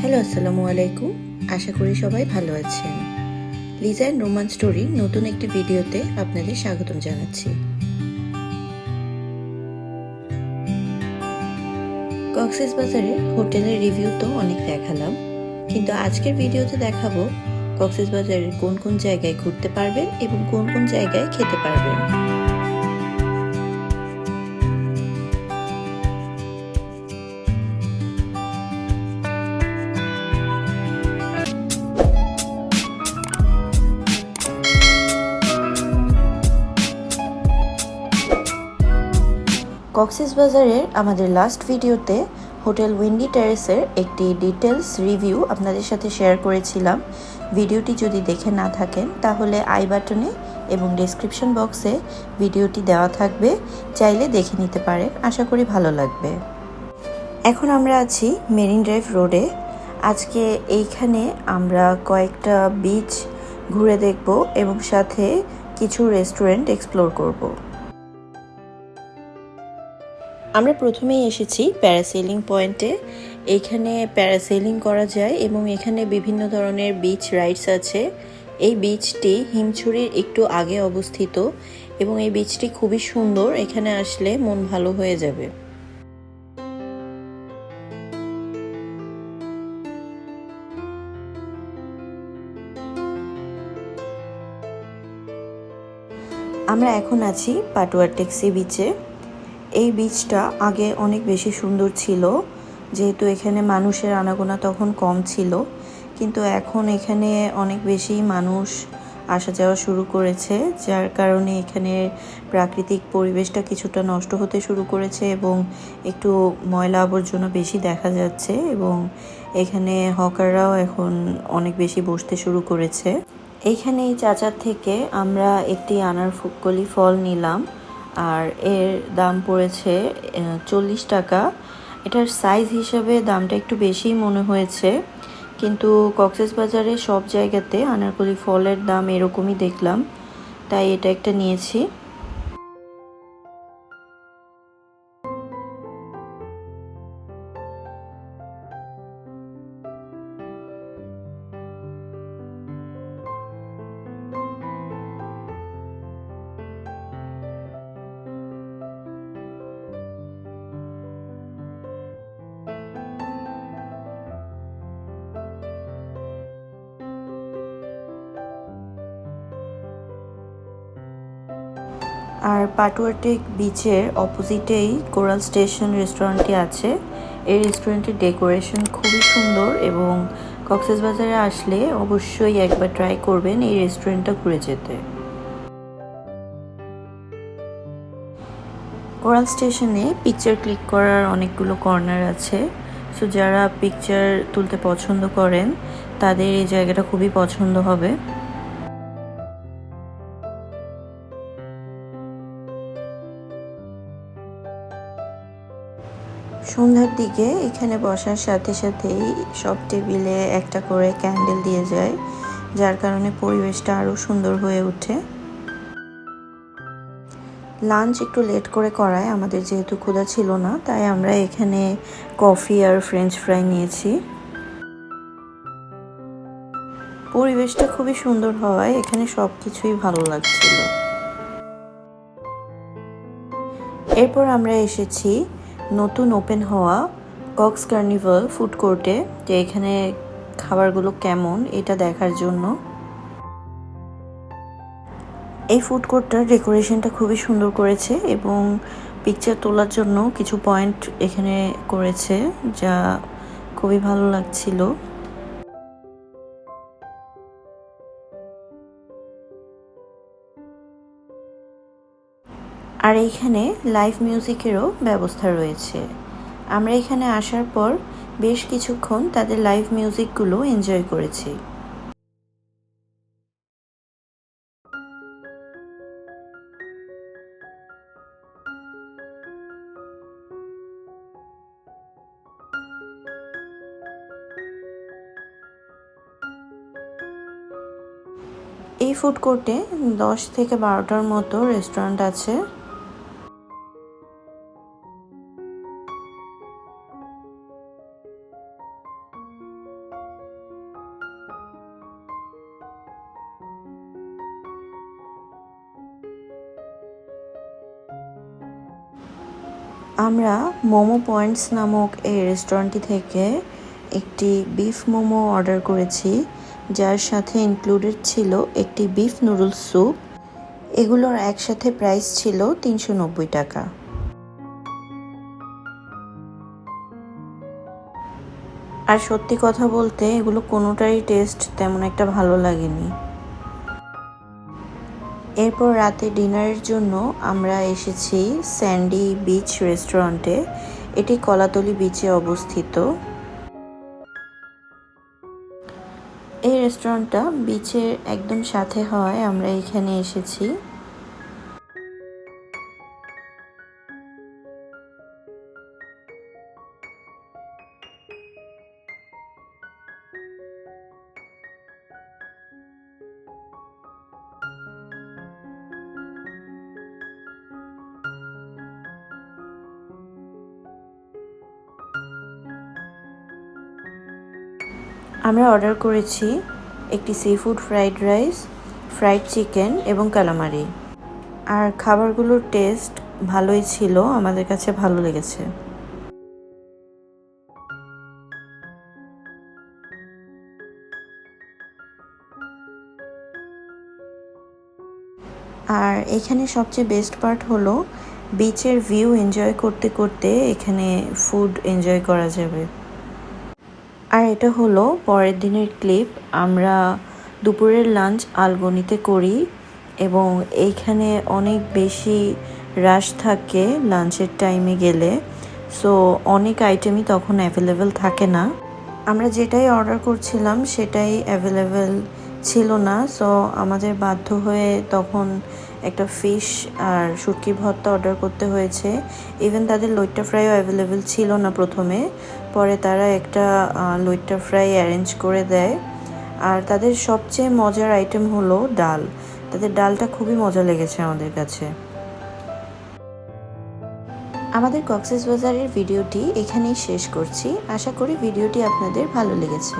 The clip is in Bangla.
হ্যালো, আসসালামু আলাইকুম। আশা করি সবাই ভালো আছেন। লিজা অ্যান্ড রোমান স্টোরি নতুন একটি ভিডিওতে আপনাদের স্বাগতম জানাচ্ছি। কক্সবাজারের হোটেলের রিভিউ তো অনেক দেখালাম, কিন্তু আজকের ভিডিওতে দেখাবো কক্সবাজারের কোন কোন জায়গায় ঘুরতে পারবেন এবং কোন কোন জায়গায় খেতে পারবেন। কক্সবাজারের আমাদের লাস্ট ভিডিওতে হোটেল উইন্ডি টেরেসের একটি ডিটেলস রিভিউ আপনাদের সাথে শেয়ার করেছিলাম। ভিডিওটি যদি দেখে না থাকেন তাহলে আই বাটনে এবং ডেসক্রিপশন বক্সে ভিডিওটি দেওয়া থাকবে, চাইলে দেখে নিতে পারেন। আশা করি ভালো লাগবে। এখন আমরা আছি মেরিন ড্রাইভ রোডে। আজকে এইখানে আমরা কয়েকটা বিচ ঘুরে দেখব এবং সাথে কিছু রেস্টুরেন্ট এক্সপ্লোর করব। আমরা প্রথমেই এসেছি প্যারাসেলিং পয়েন্টে। এখানে প্যারাসেলিং করা যায় এবং এখানে বিভিন্ন ধরনের বিচ রাইডস আছে। এই বিচটি হিমছড়ির একটু আগে অবস্থিত এবং এই বিচটি খুবই সুন্দর। এখানে আসলে মন ভালো হয়ে যাবে। আমরা এখন আছি পাটুয়া টেক্সি বিচে। এই বিচটা আগে অনেক বেশি সুন্দর ছিল, যেহেতু এখানে মানুষের আনাগোনা তখন কম ছিল, কিন্তু এখন এখানে অনেক বেশি মানুষ আসা যাওয়া শুরু করেছে, যার কারণে এখানে প্রাকৃতিক পরিবেশটা কিছুটা নষ্ট হতে শুরু করেছে এবং একটু ময়লা আবর্জনা বেশি দেখা যাচ্ছে এবং এখানে হকাররাও এখন অনেক বেশি বসতে শুরু করেছে। এইখানে এই চাচার থেকে আমরা একটি আনারকলি ফল নিলাম, আর এর দাম পড়েছে 40 টাকা। এটার সাইজ হিসাবে দামটা একটু বেশিই মনে হয়েছে, কিন্তু কক্সবাজারে সব জায়গাতে আনারকলি ফলের দাম এরকমই দেখলাম, তাই এটা একটা নিয়েছি। আর পাটুয়াটেক বিচের অপোজিটেই কোরাল স্টেশন রেস্টুরেন্টটি আছে। এই রেস্টুরেন্টের ডেকোরেশন খুবই সুন্দর এবং কক্সবাজারে আসলে অবশ্যই একবার ট্রাই করবেন এই রেস্টুরেন্টটা ঘুরে যেতে। কোরাল স্টেশনে পিকচার ক্লিক করার অনেকগুলো কর্নার আছে, সো যারা পিকচার তুলতে পছন্দ করেন তাদের এই জায়গাটা খুবই পছন্দ হবে। সন্ধ্যার দিকে এখানে বসার সাথে সাথেই সব টেবিলে একটা করে ক্যান্ডেল দিয়ে যায়, যার কারণে পরিবেশটা আরও সুন্দর হয়ে ওঠে। লাঞ্চ একটু লেট করে করায় আমাদের যেহেতু ক্ষুধা ছিল না, তাই আমরা এখানে কফি আর ফ্রেঞ্চ ফ্রাই নিয়েছি। পরিবেশটা খুবই সুন্দর হওয়ায় এখানে সব কিছুই ভালো লাগছিল। এরপর আমরা এসেছি নতুন ওপেন হওয়া কক্স কার্নিভাল ফুড কোর্টে, যে এখানে খাবারগুলো কেমন এটা দেখার জন্য। এই ফুড কোর্টটার ডেকোরেশনটা খুবই সুন্দর করেছে এবং পিকচার তোলার জন্য কিছু পয়েন্ট এখানে করেছে, যা খুবই ভালো লাগছিল। আর এইখানে লাইভ মিউজিকেরও ব্যবস্থা রয়েছে। আমরা এখানে আসার পর বেশ কিছুক্ষণ তাদের লাইভ মিউজিকগুলো এনজয় করেছি। এই ফুড কোর্টে 10 থেকে 12টার মতো রেস্টুরেন্ট আছে। আমরা মোমো পয়েন্টস নামক এই রেস্টুরেন্টটি থেকে একটি বিফ মোমো অর্ডার করেছি, যার সাথে ইনক্লুডেড ছিল একটি বিফ নুডলস স্যুপ। এগুলোর একসাথে প্রাইস ছিল 390 টাকা। আর সত্যি কথা বলতে এগুলো কোনোটারই টেস্ট তেমন একটা ভালো লাগেনি। এরপর রাতে ডিনারের জন্য আমরা এসেছি স্যান্ডি বিচ রেস্টুরেন্টে। এটি কলাতলি বিচে অবস্থিত। এই রেস্টুরেন্টটা বিচের একদম সাথে হয় আমরা এখানে এসেছি। আমরা অর্ডার করেছি একটি sea food fried rice, fried chicken এবং কালামারি। আর খাবারগুলোর টেস্ট ভালোই ছিল, আমাদের কাছে ভালো লেগেছে। আর এখানে সবচেয়ে বেস্ট পার্ট হলো বিচের ভিউ এনজয় করতে করতে এখানে ফুড এনজয় করা যাবে। আর এটা হলো পরের দিনের ক্লিপ। আমরা দুপুরের লাঞ্চ আলগনিতে করি এবং এইখানে অনেক বেশি রাশ থাকে লাঞ্চের টাইমে গেলে, সো অনেক আইটেমই তখন অ্যাভেলেবেল থাকে না। আমরা যেটাই অর্ডার করছিলাম সেটাই অ্যাভেলেবেল ছিল না, সো আমাদের বাধ্য হয়ে তখন একটা ফিশ আর শুটকি ভর্তা অর্ডার করতে হয়েছে। ইভেন তাদের লইট্টা ফ্রাইও অ্যাভেলেবেল ছিল না প্রথমে, পরে তারা একটা লইট্টা ফ্রাই অ্যারেঞ্জ করে দেয়। আর তাদের সবচেয়ে মজার আইটেম হলো ডাল। তাদের ডালটা খুবই মজা লেগেছে আমাদের কাছে। আমাদের কক্সবাজারের ভিডিওটি এখানেই শেষ করছি। আশা করি ভিডিওটি আপনাদের ভালো লেগেছে।